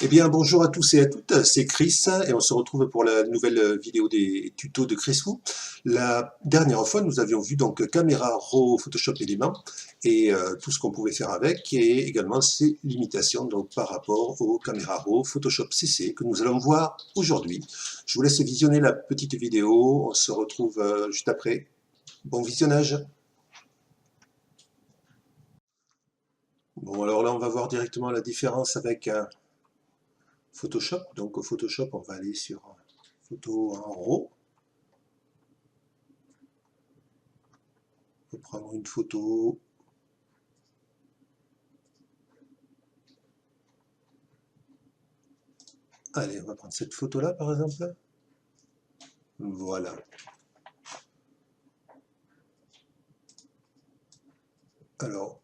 Eh bien, bonjour à tous et à toutes, c'est Chris et on se retrouve pour la nouvelle vidéo des tutos de Chris Wu. La dernière fois, nous avions vu donc Camera Raw, Photoshop Element et tout ce qu'on pouvait faire avec et également ses limitations donc par rapport au Camera Raw, Photoshop CC que nous allons voir aujourd'hui. Je vous laisse visionner la petite vidéo, on se retrouve juste après. Bon visionnage. Bon, alors là, on va voir directement la différence avec Photoshop. Donc au Photoshop, on va aller sur Photo en RAW. On va prendre une photo. Allez, on va prendre cette photo-là, par exemple. Voilà. Alors,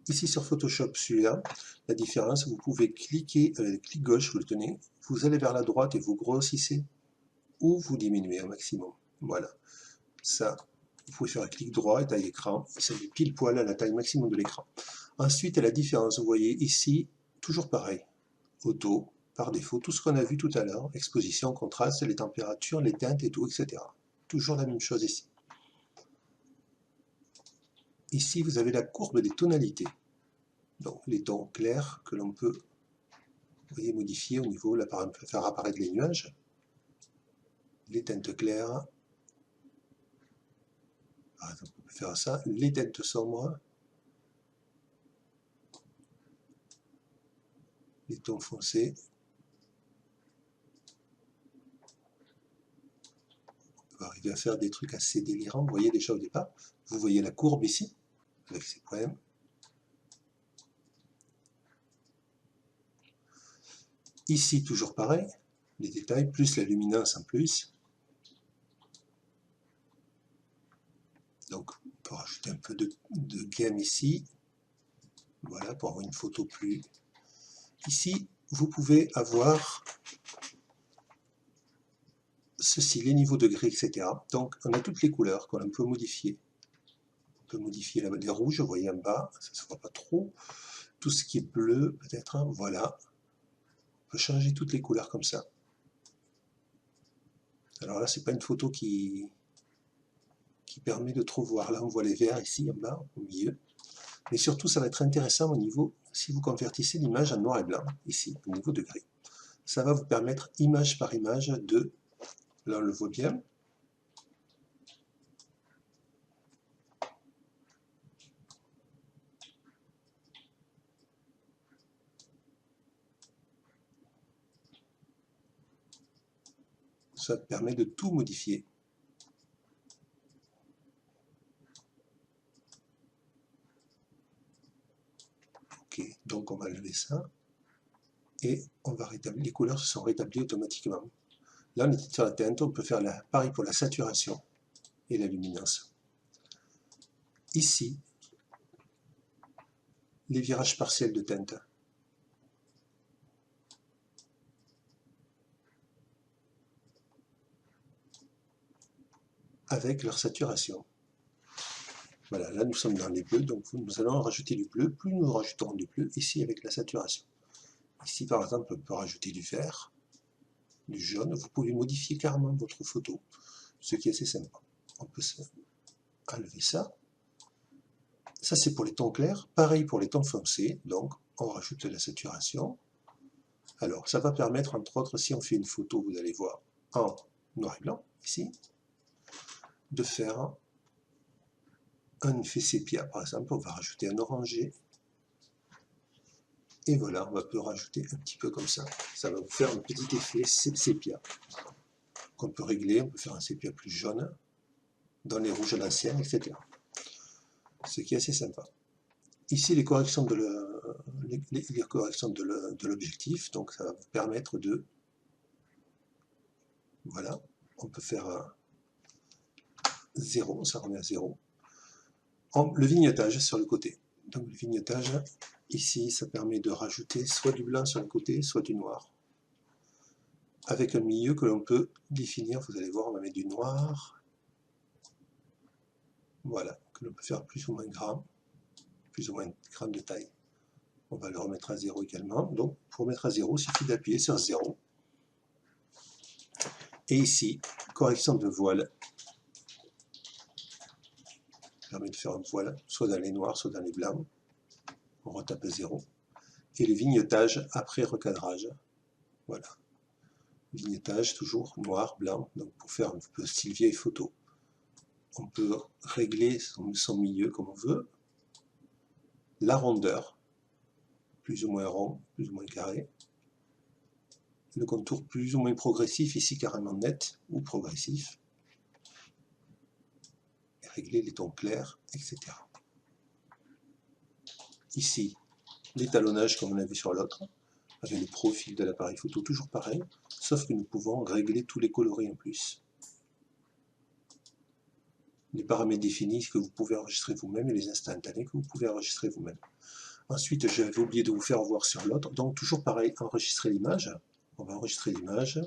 ici sur Photoshop, celui-là, la différence, vous pouvez cliquer, clic gauche, vous le tenez, vous allez vers la droite et vous grossissez, ou vous diminuez au maximum. Voilà. Ça, vous pouvez faire un clic droit et taille écran, ça met pile poil à la taille maximum de l'écran. Ensuite, la différence, vous voyez ici, toujours pareil, auto, par défaut, tout ce qu'on a vu tout à l'heure, exposition, contraste, les températures, les teintes et tout, etc. Toujours la même chose ici. Ici, vous avez la courbe des tonalités. Donc, les tons clairs que l'on peut, vous voyez, modifier au niveau, là, par exemple, faire apparaître les nuages. Les teintes claires. Par exemple, on peut faire ça. Les teintes sombres. Les tons foncés. On peut arriver à faire des trucs assez délirants. Vous voyez déjà au départ. Vous voyez la courbe ici, avec ses points. Ici, toujours pareil. Les détails, plus la luminance en plus. Donc, on peut rajouter un peu de gamme ici. Voilà, pour avoir une photo plus... Ici, vous pouvez avoir ceci, les niveaux de gris, etc. Donc, on a toutes les couleurs qu'on peut modifier. On peut modifier les rouges, vous voyez en bas, ça ne se voit pas trop. Tout ce qui est bleu, peut-être, hein, voilà. On peut changer toutes les couleurs comme ça. Alors là, c'est pas une photo qui permet de trop voir. Là, on voit les verts ici, en bas, au milieu. Mais surtout, ça va être intéressant au niveau, si vous convertissez l'image en noir et blanc, ici, au niveau de gris. Ça va vous permettre, image par image, de... Là, on le voit bien. Ça permet de tout modifier. Ok, donc on va lever ça. Et on va rétablir, les couleurs se sont rétablies automatiquement. Là, on est sur la teinte, on peut faire pareil pour la saturation et la luminance. Ici, les virages partiels de teinte. Avec leur saturation. Voilà, là nous sommes dans les bleus, donc nous allons rajouter du bleu. Plus nous rajouterons du bleu, ici avec la saturation. Ici par exemple, on peut rajouter du vert, du jaune. Vous pouvez modifier carrément votre photo, ce qui est assez sympa. On peut enlever ça. Ça c'est pour les tons clairs. Pareil pour les tons foncés, donc on rajoute de la saturation. Alors ça va permettre entre autres, si on fait une photo, vous allez voir, en noir et blanc, ici, de faire un effet sépia, par exemple, on va rajouter un orangé, et voilà, on va peut rajouter un petit peu comme ça. Ça va vous faire un petit effet sépia, qu'on peut régler, on peut faire un sépia plus jaune, dans les rouges à l'ancienne, etc. Ce qui est assez sympa. Ici, les corrections de l'objectif, donc ça va vous permettre de... Voilà, on peut faire 0, ça remet à 0. Le vignettage sur le côté. Donc le vignettage, ici, ça permet de rajouter soit du blanc sur le côté, soit du noir. Avec un milieu que l'on peut définir, vous allez voir, on va mettre du noir. Voilà, que l'on peut faire plus ou moins grand de taille. On va le remettre à 0 également. Donc, pour mettre à 0, il suffit d'appuyer sur 0. Et ici, correction de voile. Ça permet de faire un voile, soit dans les noirs, soit dans les blancs. On retape à 0. Et le vignettage après recadrage. Voilà. Vignettage, toujours noir, blanc. Donc, pour faire un peu style vieille photo. On peut régler son milieu comme on veut. La rondeur, plus ou moins rond, plus ou moins carré. Le contour plus ou moins progressif, ici carrément net ou progressif. Et régler les tons clairs, etc. Ici, l'étalonnage comme on a vu sur l'autre, avec le profil de l'appareil photo, toujours pareil, sauf que nous pouvons régler tous les coloris en plus. Les paramètres définis que vous pouvez enregistrer vous-même et les instantanés que vous pouvez enregistrer vous-même. Ensuite, j'avais oublié de vous faire voir sur l'autre, donc toujours pareil, enregistrer l'image. On va enregistrer l'image.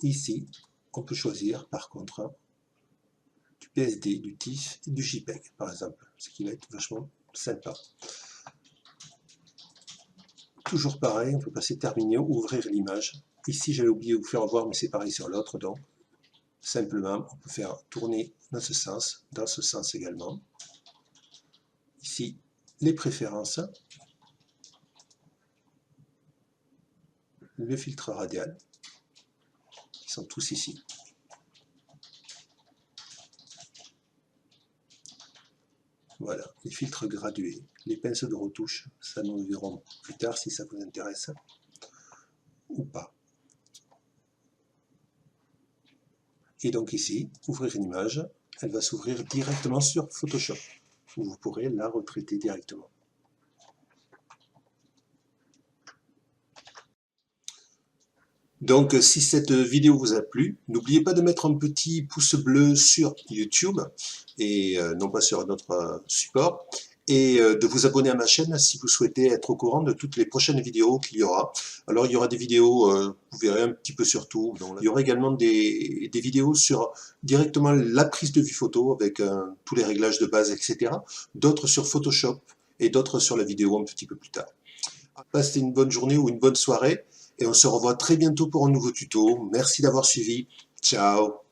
Ici, on peut choisir par contre du PSD, du TIFF et du JPEG par exemple, ce qui va être vachement sympa. Toujours pareil, on peut passer terminer, ouvrir l'image. Ici, j'avais oublié de vous faire voir, mais c'est pareil sur l'autre, donc simplement, on peut faire tourner dans ce sens également. Ici, les préférences, le filtre radial, qui sont tous ici. Voilà, les filtres gradués, les pinceaux de retouche, ça nous le verrons plus tard si ça vous intéresse, ou pas. Et donc ici, ouvrir une image, elle va s'ouvrir directement sur Photoshop, où vous pourrez la retraiter directement. Donc si cette vidéo vous a plu, n'oubliez pas de mettre un petit pouce bleu sur YouTube, et non pas sur notre support, et de vous abonner à ma chaîne si vous souhaitez être au courant de toutes les prochaines vidéos qu'il y aura. Alors il y aura des vidéos, vous verrez un petit peu sur tout. Donc, il y aura également des vidéos sur directement la prise de vue photo avec tous les réglages de base, etc. D'autres sur Photoshop et d'autres sur la vidéo un petit peu plus tard. Passez une bonne journée ou une bonne soirée et on se revoit très bientôt pour un nouveau tuto. Merci d'avoir suivi. Ciao!